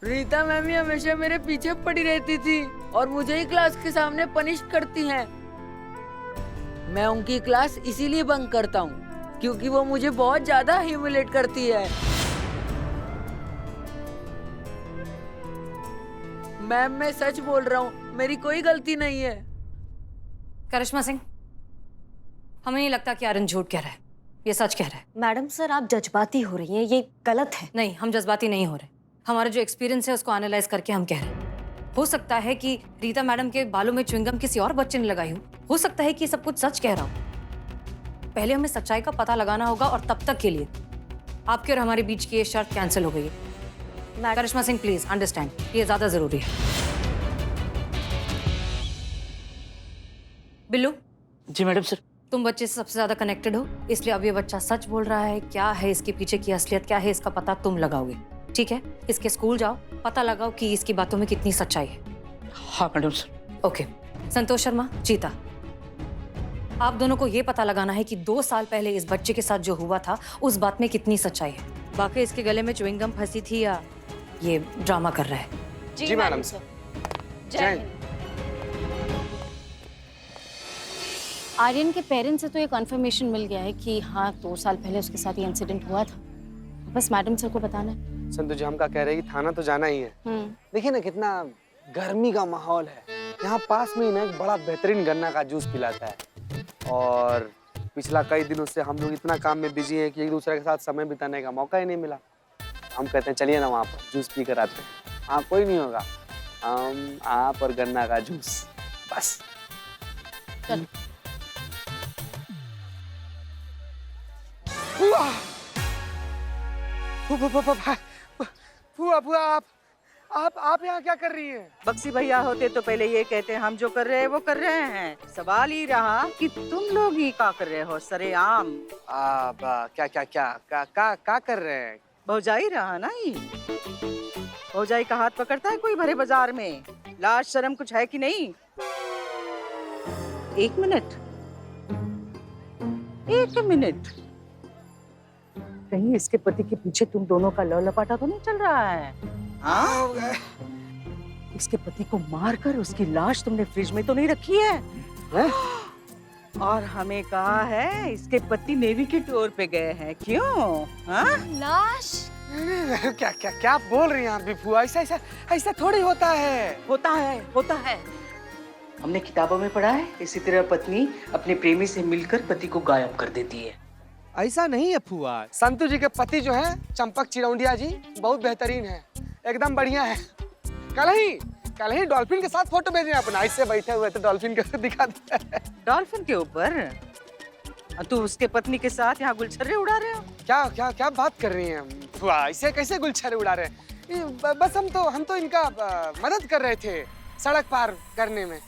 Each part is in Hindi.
रीता मैम ही हमेशा मेरे पीछे पड़ी रहती थी और मुझे ही क्लास के सामने पनिश करती हैं। मैं उनकी क्लास इसीलिए बंक करता हूँ क्योंकि वो मुझे बहुत ज्यादा ह्यूमिलेट करती है। मैम मैं सच बोल रहा हूँ, मेरी कोई गलती नहीं है। करिश्मा सिंह, हमें नहीं लगता कि आर्यन झूठ कह रहा है, ये सच कह रहा है। मैडम सर, आप जज्बाती हो रही हैं, ये गलत है। नहीं, हम जज्बाती नहीं हो रहे। हमारा जो एक्सपीरियंस है उसको एनालाइज करके हम कह रहे हैं। हो सकता है कि रीता मैडम के बालों में च्युइंगम किसी और बच्चे ने लगाई हो सकता है कि सब कुछ सच कह रहा हो। पहले हमें सच्चाई का पता लगाना होगा और तब तक के लिए आपके और हमारे बीच की ये शर्त कैंसिल हो गई है। करिश्मा सिंह प्लीज अंडरस्टैंड, ये ज्यादा जरूरी है। बिल्लू। जी मैडम सर। तुम बच्चे से सबसे ज्यादा कनेक्टेड हो, इसलिए अब ये बच्चा सच बोल रहा है, क्या है इसके पीछे की असलियत क्या है, इसका पता तुम लगाओगे। ठीक है, इसके स्कूल जाओ, पता लगाओ कि इसकी बातों में कितनी सच्चाई है। हाँ madam sir. Okay. Santosh Sharma, चीता, आप दोनों को ये पता लगाना है कि 2 साल पहले इस बच्चे के साथ जो हुआ था उस बात में कितनी सच्चाई है। बाकी इसके गले में च्युइंगम फंसी थी या ये ड्रामा कर रहा है। जी मैडम सर। जय हिंद। आर्यन के पेरेंट्स से तो ये कंफर्मेशन मिल गया है कि हाँ 2 साल पहले उसके साथ ये इंसिडेंट हुआ था। बस मैडम सर को बताना है। संतोष जी हमका कह रहे हैं कि थाना तो जाना ही है। देखिए ना कितना गर्मी का माहौल है। यहाँ पास में ही ना एक बड़ा बेहतरीन गन्ना का जूस पिलाता है और पिछला कई दिनों से हम लोग इतना काम में बिजी हैं कि एक दूसरे के साथ समय बिताने का मौका ही नहीं मिला। हम कहते हैं चलिए ना वहाँ पर जूस पी कर आते हैं। हाँ कोई नहीं होगा, हम आप और गन्ना का जूस बस। चल। फुआ फुआ फुआ आप यहाँ क्या कर रही हैं? बक्सी भैया होते तो पहले ये कहते हम जो कर रहे हैं वो कर रहे हैं। सवाल ही रहा कि तुम लोग ही क्या कर रहे हो सरेआम। क्या कर रहे हैं? भौजाई रहा ना ही। भौजाई का हाथ पकड़ता है कोई भरे बाजार में? लाज शर्म कुछ है कि नहीं? 1 मिनट, 1 मिनट, कहीं इसके पति के पीछे तुम दोनों का लव लपाटा तो नहीं चल रहा है? हाँ? इसके पति को मारकर उसकी लाश तुमने फ्रिज में तो नहीं रखी है? और हमें कहा है इसके पति नेवी के टूर पे गए हैं, क्यों? हाँ? लाश? क्या बोल रही हैं आप भी फुआ? ऐसा थोड़ी होता है। होता है। हमने किताबों में पढ़ा है इसी तरह पत्नी अपने प्रेमी से मिलकर पति को गायब कर देती है। ऐसा नहीं है फुआ। संतू जी के पति जो है चंपक चिरौंडिया जी बहुत बेहतरीन है, एकदम बढ़िया है। कल ही डॉल्फिन के साथ फोटो भेजे अपना, ऐसे बैठे हुए थे डॉल्फिन के दिखा दिया है। डॉल्फिन के ऊपर? तू उसके पत्नी के साथ यहाँ गुलछर्रे उड़ा रहे हो? क्या बात कर रही हैं फुआ? ऐसे कैसे गुलछर्रे उड़ा रहे हैं? बस हम तो इनका मदद कर रहे थे सड़क पार करने में।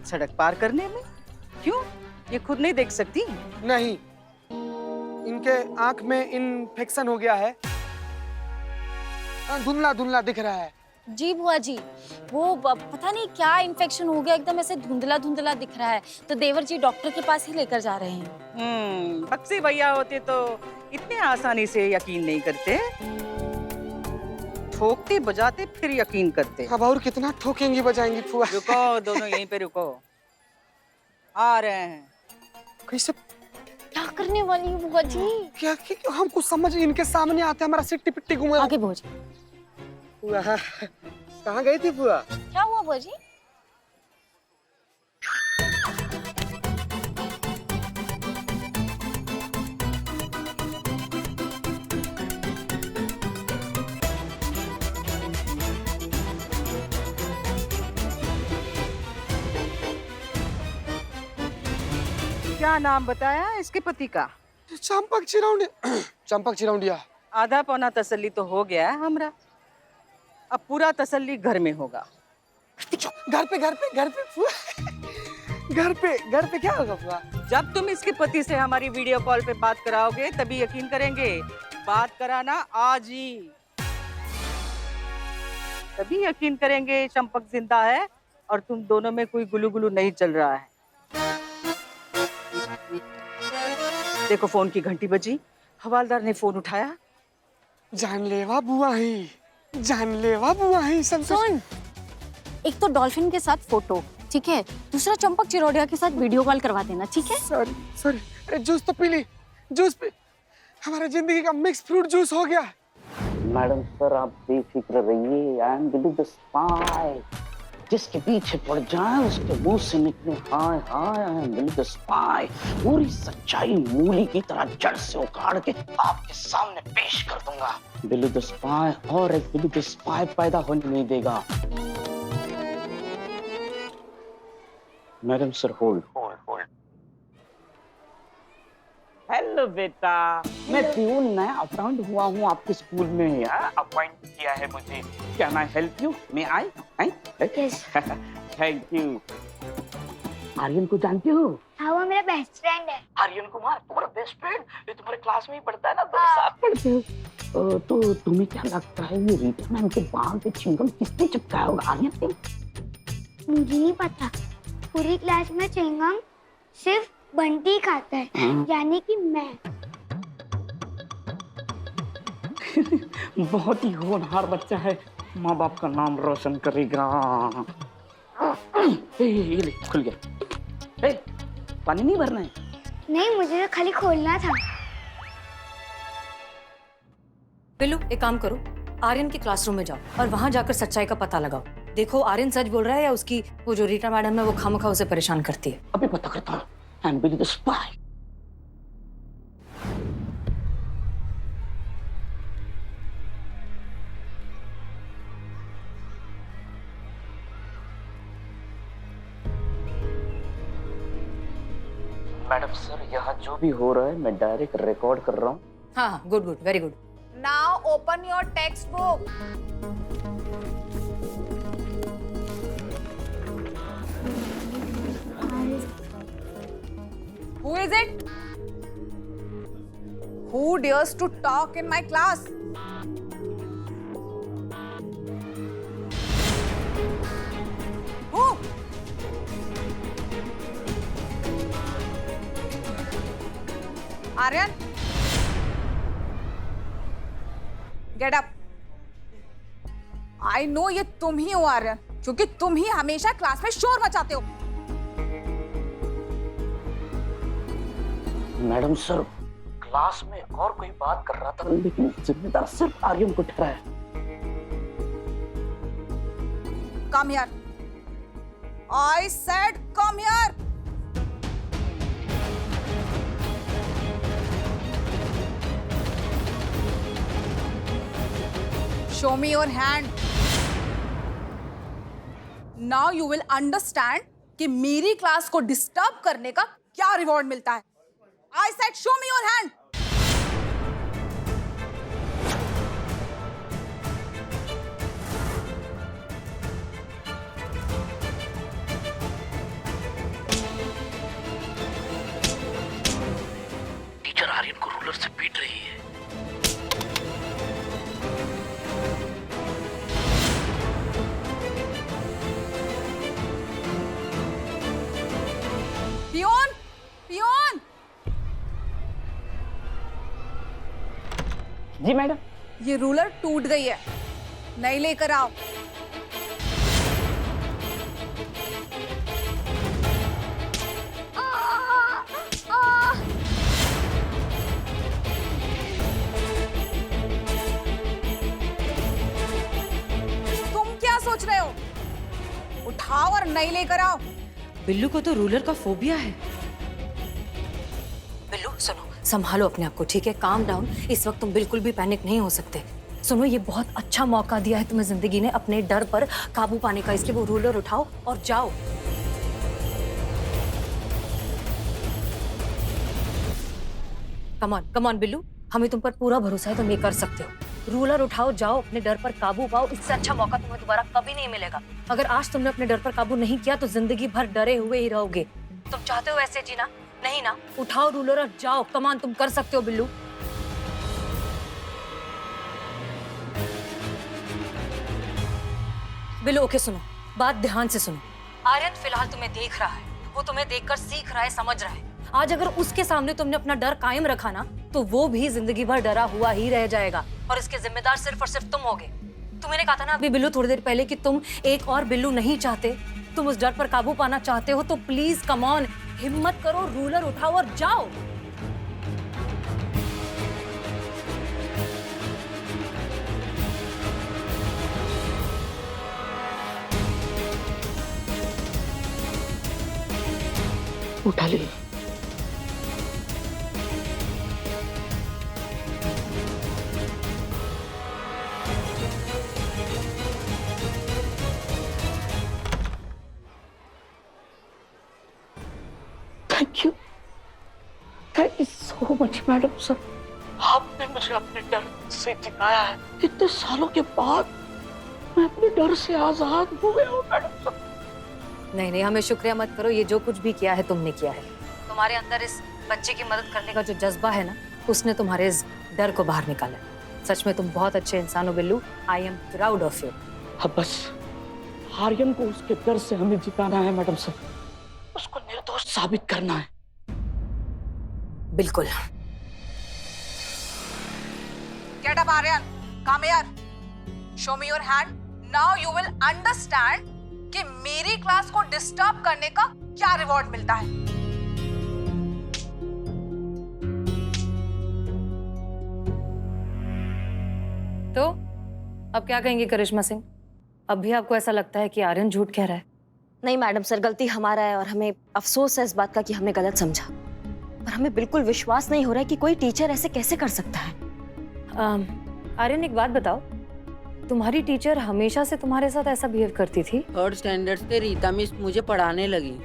सड़क पार करने में? क्यों? ये खुद नहीं देख सकती? नहीं, इनके आंख में इन्फेक्शन हो गया है, धुंधला दिख रहा है। जी बुआ जी, वो पता नहीं क्या इन्फेक्शन हो गया, एकदम ऐसे धुंधला दिख रहा है, तो देवर जी डॉक्टर के पास ही लेकर जा रहे हैं। बक्सी भैया होते तो इतने आसानी से यकीन नहीं करते, ठोकते बजाते फिर यकीन करते। अब और कितना ठोकेंगी बजाएंगी फुआ? रुको दोनों यहीं पे रुको, आ रहे हैं। कैसे? क्या करने वाली है बुआ जी? क्या हम कुछ समझ, इनके सामने आते हमारा सिट्टी पिट्टी घूमे। आगे बुआ जी। कहाँ गई थी फुआ? क्या हुआ बुआ जी? क्या नाम बताया इसके पति का? चंपक चिरौंडिया। आधा पौना तसल्ली तो हो गया है हमरा, अब पूरा तसल्ली घर में होगा। घर पे फुआ? घर पे क्या होगा फुआ? जब तुम इसके पति से हमारी वीडियो कॉल पे बात कराओगे तभी यकीन करेंगे। बात कराना आज ही, तभी यकीन करेंगे चंपक जिंदा है और तुम दोनों में कोई गुलू नहीं चल रहा है। देखो फोन की घंटी बजी, हवालदार ने फोन उठाया। जानलेवा बुआ ही, जानलेवा बुआ ही संतोष। सुन, एक तो डॉल्फिन के साथ फोटो, ठीक है, दूसरा चंपक चिरौड़िया के साथ वीडियो कॉल करवा देना, ठीक है? सॉरी सॉरी, अरे जूस तो पी ली, जूस पी। हमारा जिंदगी का मिक्स फ्रूट जूस हो गया। मैडम सर आप बेफिक्र रहिए, I am Billy the spy. जिसके पीछे पड़ जाए उसके मुंह से निकले हाय हाय, I am Billy the spy. पूरी सच्चाई मूली की तरह जड़ से उखाड़ के आपके सामने पेश कर दूंगा। बिली द स्पाई और एक बिली द स्पाई पैदा होने नहीं देगा। Madam sir hold hold hold. Hello बेटा, मैं प्यून नया अपॉइंट हुआ हूँ आपके स्कूल में। अपॉइंट किया है मुझे। Can I help you? May I? Thank you. Aryan को जानते हो? हाँ, वो मेरा बेस्ट फ्रेंड है। आर्यन कुमार तुम्हारा बेस्ट फ्रेंड? ये तुम्हारे क्लास में ही पढ़ता है ना, तुम साथ पढ़ते हो। तो तुम्हें क्या लगता है ये रीटा मैम के बाल पे च्युइंगम किसने चिपकाया होगा? आर्यन ने? मुझे नहीं पता, पूरी क्लास में च्युइंगम सिर्फ बंटी खाता है, यानी कि मैं। बहुत ही होनहार बच्चा है, माँ बाप का नाम रोशन करेगा। ये ले, खुल गया। पानी नहीं भरना है? नहीं, मुझे तो खाली खोलना था। बिल्लू एक काम करो, आर्यन के क्लासरूम में जाओ और वहां जाकर सच्चाई का पता लगाओ। देखो आर्यन सच बोल रहा है या उसकी वो जो रीटा मैडम है वो खामखा उसे परेशान करती है। अभी पता करता हूँ। I am Billy the spy. Madam sir यहाँ जो भी हो रहा है मैं डायरेक्ट रिकॉर्ड कर रहा हूँ। हाँ हाँ, good good, very good. Now open your textbook. Who is it? Who dares to talk in my class? Who? Aryan? Get up. I know ये तुम ही हो आर्यन, क्योंकि तुम ही हमेशा क्लास में शोर मचाते हो। मैडम सर क्लास में और कोई बात कर रहा था लेकिन जिम्मेदार सिर्फ आर्यन को ठहराया। Come here. I said come here. Show me your hand. Now you will understand कि मेरी क्लास को डिस्टर्ब करने का क्या रिवॉर्ड मिलता है। I said show me your hand. Teacher Aryan को रूलर से पीट रही है। Peon, peon. जी मैडम। ये रूलर टूट गई है, नई लेकर आओ। तुम क्या सोच रहे हो? उठाओ और नई लेकर आओ। बिल्लू को तो रूलर का फोबिया है। बिल्लू सुनो, संभालो अपने आप को, ठीक है? Calm down. इस वक्त तुम बिल्कुल भी पैनिक नहीं हो सकते। सुनो, ये बहुत अच्छा मौका दिया है तुम्हें जिंदगी ने अपने डर पर काबू पाने का, इसलिए वो रूलर उठाओ और जाओ। कम ऑन बिल्लू, हमें तुम पर पूरा भरोसा है, तुम ये कर सकते हो। रूलर उठाओ, जाओ, अपने डर पर काबू पाओ। इससे अच्छा मौका तुम्हें दोबारा कभी नहीं मिलेगा। अगर आज तुमने अपने डर पर काबू नहीं किया तो जिंदगी भर डरे हुए ही रहोगे। तुम चाहते हो ऐसे जीना? नहीं ना? उठाओ रूलर और जाओ। कमान, तुम कर सकते हो बिल्लू। बिल्लू ओके, सुनो, बात ध्यान से सुनो। आर्यन फिलहाल तुम्हें देख रहा है, वो तुम्हें देखकर सीख रहा है, समझ रहा है। आज अगर उसके सामने तुमने अपना डर कायम रखा ना तो वो भी जिंदगी भर डरा हुआ ही रह जाएगा और इसके जिम्मेदार सिर्फ और सिर्फ तुम होगे। तुम्हें कहा था ना अभी बिल्लू थोड़ी देर पहले कि तुम एक और बिल्लू नहीं चाहते, तुम उस डर पर काबू पाना चाहते हो, तो प्लीज कम ऑन, हिम्मत करो, रूलर उठाओ और जाओ। उठा ले। Thank you so much madam sir, आपने मुझे अपने डर से जिताया है। इतने सालों के बाद मैं अपने डर से आजाद हो गया हूँ मैडम सर। नहीं नहीं, हमें शुक्रिया मत करो, ये जो कुछ भी किया है तुमने किया है। तुम्हारे अंदर इस बच्चे की मदद करने का जो जज्बा है ना, उसने तुम्हारे इस डर को बाहर निकाला है। सच में तुम बहुत अच्छे इंसान हो Billu, I am proud of you. अब बस आर्यन को उसके डर से हमें जिताना है मैडम सर, उसको निर्दोष साबित करना है। बिल्कुल। Get up, Aryan. Come here. Show me your hand. Now you will understand कि मेरी क्लास को डिस्टर्ब करने का क्या रिवॉर्ड मिलता है। तो अब क्या कहेंगे करिश्मा सिंह? अब भी आपको ऐसा लगता है कि आर्यन झूठ कह रहा है? नहीं मैडम सर, गलती हमारा है और हमें अफसोस है इस बात का कि हमने गलत समझा, पर हमें बिल्कुल विश्वास नहीं हो रहा है कि कोई टीचर ऐसे कैसे कर सकता है। आर्यन एक बात बताओ, तुम्हारी टीचर हमेशा से तुम्हारे साथ ऐसा बिहेव करती थी? 3rd स्टैंडर्ड से रीता मिस मुझे पढ़ाने लगी।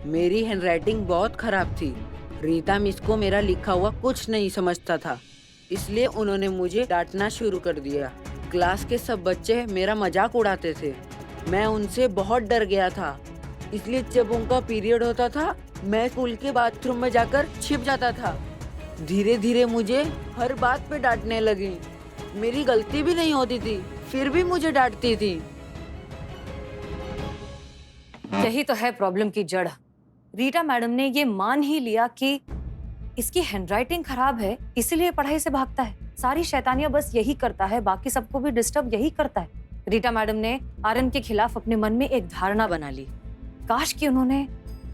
मेरी हैंडराइटिंग बहुत खराब थी। रीता मिस को मेरा लिखा हुआ कुछ नहीं समझता था, इसलिए उन्होंने मुझे डांटना शुरू कर दिया। क्लास के सब बच्चे मेरा मजाक उड़ाते थे। मैं उनसे बहुत डर गया था, इसलिए जब उनका पीरियड होता था मैं स्कूल के बाथरूम में जाकर छिप जाता था। धीरे धीरे मुझे हर बात पे डांटने लगी। मेरी गलती भी नहीं होती थी, फिर भी मुझे डांटती थी। यही तो है प्रॉब्लम की जड़। रीटा मैडम ने ये मान ही लिया कि इसकी हैंडराइटिंग खराब है, इसीलिए पढ़ाई से भागता है। सारी शैतानियां बस यही करता है, बाकी सबको भी डिस्टर्ब यही करता है। रीटा मैडम ने आर्यन के खिलाफ अपने मन में एक धारणा बना ली। काश कि उन्होंने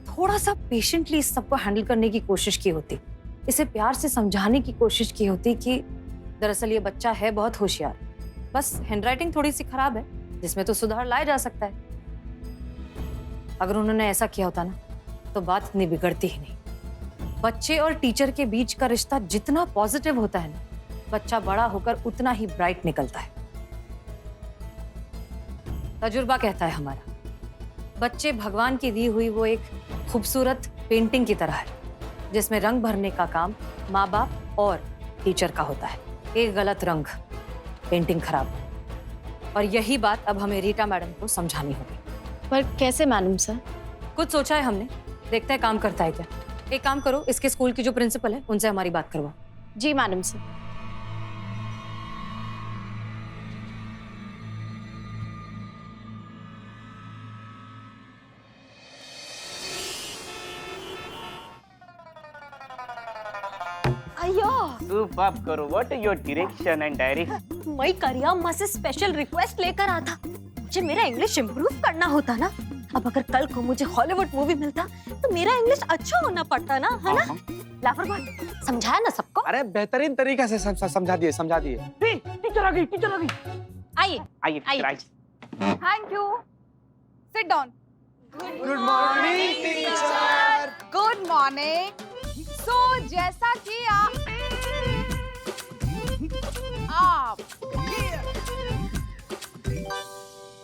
थोड़ा सा पेशेंटली इस सबको हैंडल करने की कोशिश की होती, इसे प्यार से समझाने की कोशिश की होती कि दरअसल ये बच्चा है बहुत होशियार, बस हैंडराइटिंग थोड़ी सी खराब है जिसमें तो सुधार लाया जा सकता है। अगर उन्होंने ऐसा किया होता ना तो बात इतनी बिगड़ती ही नहीं। बच्चे और टीचर के बीच का रिश्ता जितना पॉजिटिव होता है ना, बच्चा बड़ा होकर उतना ही ब्राइट निकलता है। तजुर्बा कहता है हमारा, बच्चे भगवान की दी हुई वो एक खूबसूरत पेंटिंग की तरह है जिसमें रंग भरने का काम माँ बाप और टीचर का होता है। एक गलत रंग, पेंटिंग खराब। और यही बात अब हमें रीटा मैडम को समझानी होगी। पर कैसे मैडम सर? कुछ सोचा है हमने, देखते हैं काम करता है क्या। एक काम करो, इसके स्कूल की जो प्रिंसिपल है उनसे हमारी बात करवाओ। जी मैडम सर। अयो Superb, Guru. What is your direction and direction? मैं करिया अम्मा से स्पेशल रिक्वेस्ट लेकर आता। मुझे मेरा इंग्लिश इम्प्रूव करना होता ना। अब अगर कल को मुझे हॉलीवुड मूवी मिलता तो मेरा इंग्लिश अच्छा होना पड़ता ना, है ना? लापरवाह, समझाया ना सबको? अरे बेहतरीन तरीके से समझा दिए। टीचर आ गई। आइए आइए, आइए। Thank you. Sit down. Good morning teacher. Good morning. So जैसा कि आप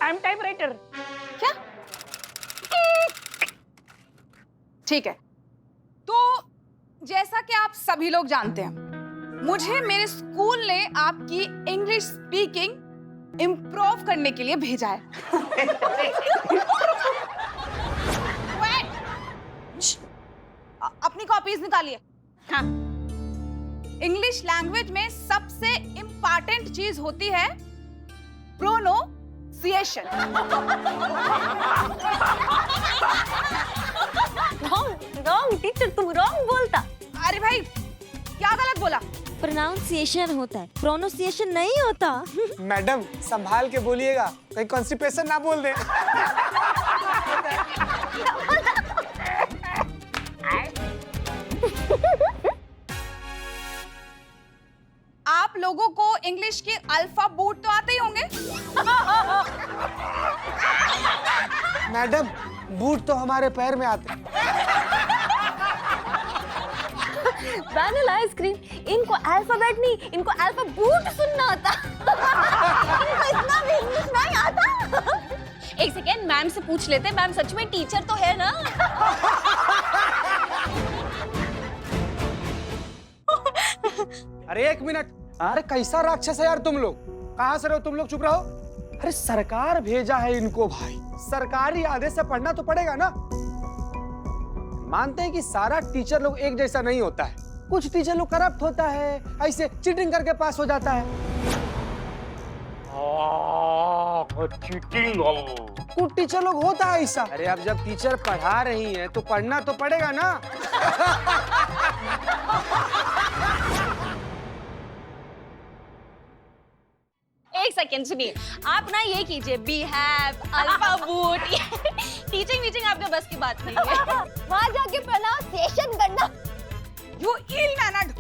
आई एम टाइपराइटर। क्या? ठीक है, तो जैसा कि आप सभी लोग जानते हैं, मुझे मेरे स्कूल ने आपकी इंग्लिश स्पीकिंग इम्प्रूव करने के लिए भेजा है। अपनी कॉपीज निकालिए। हाँ, इंग्लिश लैंग्वेज में सबसे इंपॉर्टेंट चीज होती है प्रोनाउंसिएशन। रॉन्ग टीचर, तुम रॉन्ग बोलता। अरे भाई, क्या गलत बोला? प्रोनाउंसिएशन होता है, प्रोनाउंसिएशन नहीं होता। मैडम संभाल के बोलिएगा, कहीं कॉन्स्टिपेशन ना बोल दे। आप लोगों को इंग्लिश के अल्फाबेट तो आते ही होंगे। मैडम बूट तो हमारे पैर में आते हैं। वैनिला आइसक्रीम, इनको अल्फाबेट नहीं, इनको अल्फाबूट सुनना आता। इनको इतना भी इंग्लिश नहीं आता। एक सेकेंड, मैम से पूछ लेते हैं। मैम सच में टीचर तो है ना? अरे एक मिनट, अरे कैसा राक्षस है यार तुम लोग? कहाँ से रहो तुम लोग? चुप रहो। अरे सरकार भेजा है इनको भाई, सरकारी आदेश से पढ़ना तो पड़ेगा ना। मानते हैं कि सारा टीचर लोग एक जैसा नहीं होता है, कुछ टीचर लोग करप्ट होता है, ऐसे चीटिंग करके पास हो जाता है। चीटिंग। कुछ टीचर लोग होता है ऐसा। अरे अब जब टीचर पढ़ा रही हैं तो पढ़ना तो पड़ेगा ना। एक सेकेंड सुनिए, आप ना ये कीजिए, बी हैव, अल्फाबूट। टीचिंग वीचिंग आपके बस की बात नहीं है। वहाँ जाके प्रोनाउंसिएशन करना। You ill mannered.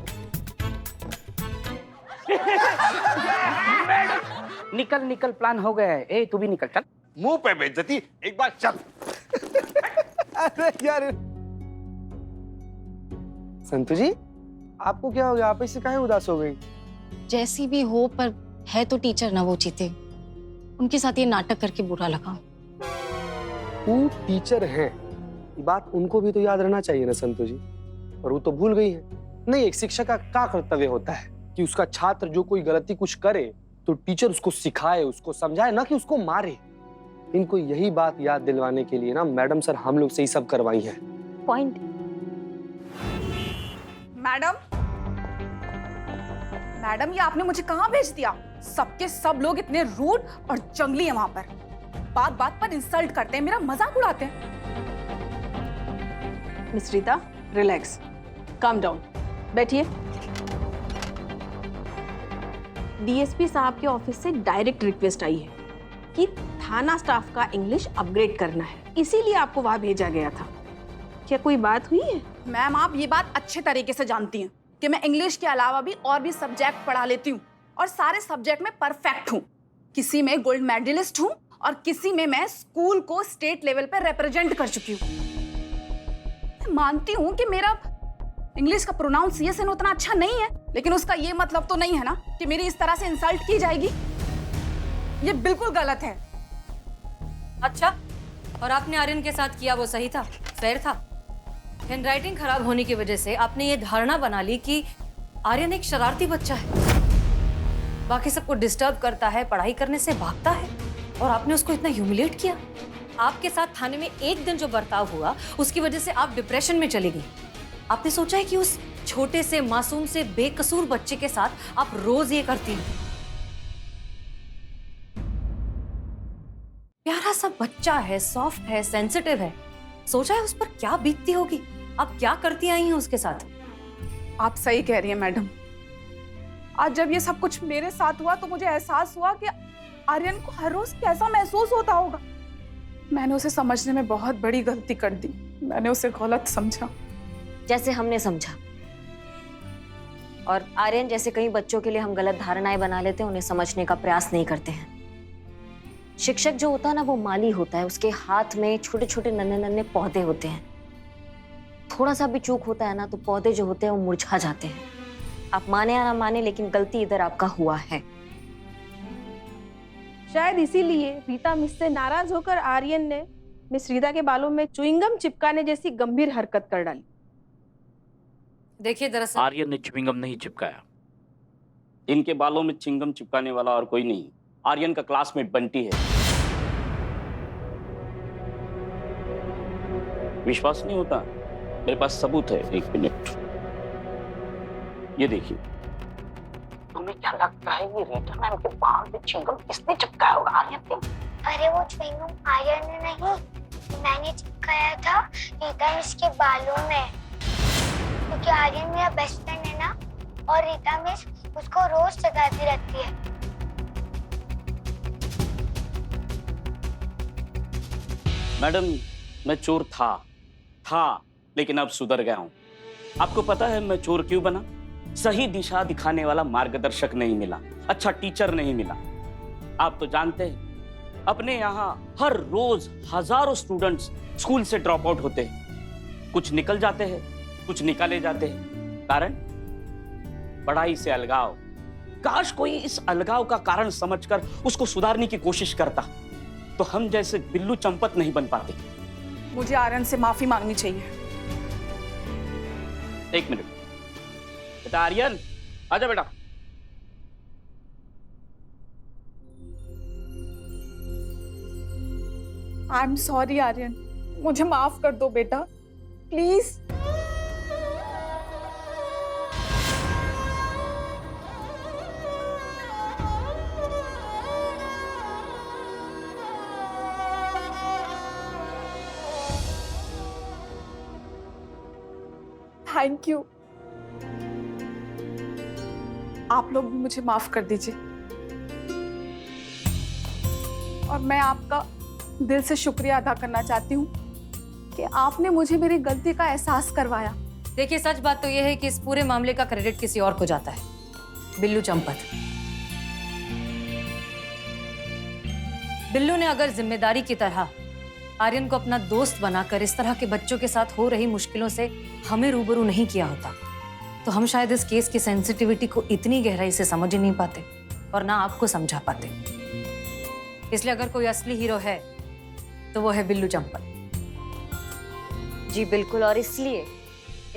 निकल निकल, प्लान हो गया है। ए तू भी निकल, चल। मुंह पे बेइज्जती, एक बार चल। अरे यार संतु जी, आपको क्या हो गया? आप इससे काहे उदास हो गई? जैसी भी हो, पर है तो टीचर ना वो चीते। उनके साथ ये नाटक करके बुरा लगा। वो टीचर हैं, ये बात उनको भी तो याद रहना चाहिए ना संतु जी। और वो तो भूल गई है। नहीं, एक शिक्षक का क्या कर्तव्य होता है कि उसका छात्र जो कोई गलती कुछ करे तो टीचर उसको सिखाए, उसको समझाए, ना कि उसको मारे। इनको यही बात याद दिलवाने के लिए ना मैडम सर हम लोग से ही सब करवाई है। पॉइंट। मैडम ये आपने मुझे कहाँ भेज दिया? सबके सब लोग इतने रूड और जंगली हैं वहां पर। बात बात पर इंसल्ट करते हैं, मेरा मजाक उड़ाते हैं। Miss Rita, relax, calm down, बैठिए। डीएसपी साहब के ऑफिस से डायरेक्ट रिक्वेस्ट आई है कि थाना स्टाफ का इंग्लिश अपग्रेड करना है, इसीलिए आपको वहां भेजा गया था। क्या कोई बात हुई है? मैम आप ये बात अच्छे तरीके से जानती हैं कि मैं इंग्लिश के अलावा भी और भी सब्जेक्ट पढ़ा लेती हूँ और सारे सब्जेक्ट में परफेक्ट हूँ। किसी में गोल्ड मेडलिस्ट हूँ और किसी में मैं स्कूल को स्टेट लेवल पे रिप्रेजेंट कर चुकी हूँ। मैं मानती हूँ कि मेरा इंग्लिश का प्रोनाउंसिएशन उतना अच्छा नहीं है, लेकिन उसका ये मतलब तो नहीं है ना कि मेरी इस तरह से इंसल्ट की जाएगी। ये बिल्कुल गलत है। अच्छा, और आपने आर्यन के साथ किया वो सही था, फेयर था? हैंडराइटिंग खराब होने की वजह से आपने ये धारणा बना ली कि आर्यन एक शरारती बच्चा है, बाकी सबको डिस्टर्ब करता है, पढ़ाई करने से भागता है, और आपने उसको इतना ह्यूमिलेट किया। आपके साथ थाने में एक दिन जो बर्ताव हुआ उसकी वजह से आप डिप्रेशन में चली गई। आपने सोचा है कि उस छोटे से मासूम से बेकसूर बच्चे के साथ आप रोज ये करती हैं। प्यारा सा बच्चा है, सॉफ्ट है, सेंसिटिव है, सोचा है उस पर क्या बीतती होगी, आप क्या करती आई हैं उसके साथ? आप सही कह रही हैं मैडम। आज जब ये सब कुछ मेरे साथ हुआ तो मुझे एहसास हुआ कि आर्यन को हर रोज कैसा महसूस होता होगा। मैंने उसे समझने में बहुत बड़ी गलती कर दी। मैंने उसे गलत समझा, जैसे हमने समझा। और आर्यन जैसे कई बच्चों के लिए हम गलत धारणाएं बना लेते हैं, उन्हें समझने का प्रयास नहीं करते हैं। शिक्षक जो होता है ना वो माली होता है, उसके हाथ में छोटे छोटे नन्हे नन्हे पौधे होते हैं। थोड़ा सा भी चूक होता है ना तो पौधे जो होते हैं वो मुरझा जाते हैं। आप माने या ना माने, लेकिन गलती इधर आपका हुआ है। शायद इसीलिए रीता मिस से नाराज होकर आर्यन ने मिस रीता के बालों में च्युइंगम चिपकाने जैसी गंभीर हरकत कर डाली। देखिए, दरअसल आर्यन ने च्युइंगम नहीं चिपकाया। इनके बालों में चिंगम चिपकाने वाला और कोई नहीं, आर्यन का क्लासमेट बंटी है। विश्वास नहीं होता? मेरे पास सबूत है, एक मिनट, ये देखिए। तुम्हें क्या लगता है ये रीटा मैम के बाल में चिंगम किसने चिपकाया होगा? आर्यन ने? अरे वो च्युइंगम आर्यन ने नहीं, मैंने चिपकाया था रीता मिस के बालों में, क्योंकि आर्यन मेरा बेस्ट फ्रेंड है ना, और रीता मिस उसको रोज सताती रहती है। मैडम, मैं चोर था, लेकिन अब सुधर गया हूं। आपको पता है मैं चोर क्यों बना? सही दिशा दिखाने वाला मार्गदर्शक नहीं मिला, अच्छा टीचर नहीं मिला। आप तो जानते हैं अपने यहाँ हर रोज हजारों स्टूडेंट्स स्कूल से ड्रॉप आउट होते हैं। कुछ निकल जाते हैं, कुछ निकाले जाते हैं। कारण पढ़ाई से अलगाव। काश कोई इस अलगाव का कारण समझकर उसको सुधारने की कोशिश करता, तो हम जैसे बिल्लू चंपत नहीं बन पाते। मुझे आर्यन से माफी मांगनी चाहिए। एक मिनट बेटा, आर्यन आजा बेटा। आई एम सॉरी आर्यन, मुझे माफ कर दो बेटा, प्लीज। Thank you. आप लोग भी मुझे माफ कर दीजिए और मैं आपका दिल से शुक्रिया अदा करना चाहती हूँ कि आपने मुझे मेरी गलती का एहसास करवाया। देखिए, सच बात तो यह है कि इस पूरे मामले का क्रेडिट किसी और को जाता है, बिल्लू चंपत। बिल्लू ने अगर जिम्मेदारी की तरह आर्यन को अपना दोस्त बनाकर इस तरह के बच्चों के साथ हो रही मुश्किलों से हमें रूबरू नहीं किया होता, तो हम शायद इस केस की सेंसिटिविटी को इतनी गहराई से समझ ही नहीं पाते और ना आपको समझा पाते। इसलिए अगर कोई असली हीरो है तो वो है बिल्लू चंपत। जी बिल्कुल, और इसलिए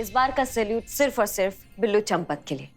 इस बार का सैल्यूट सिर्फ और सिर्फ बिल्लू चंपत के लिए।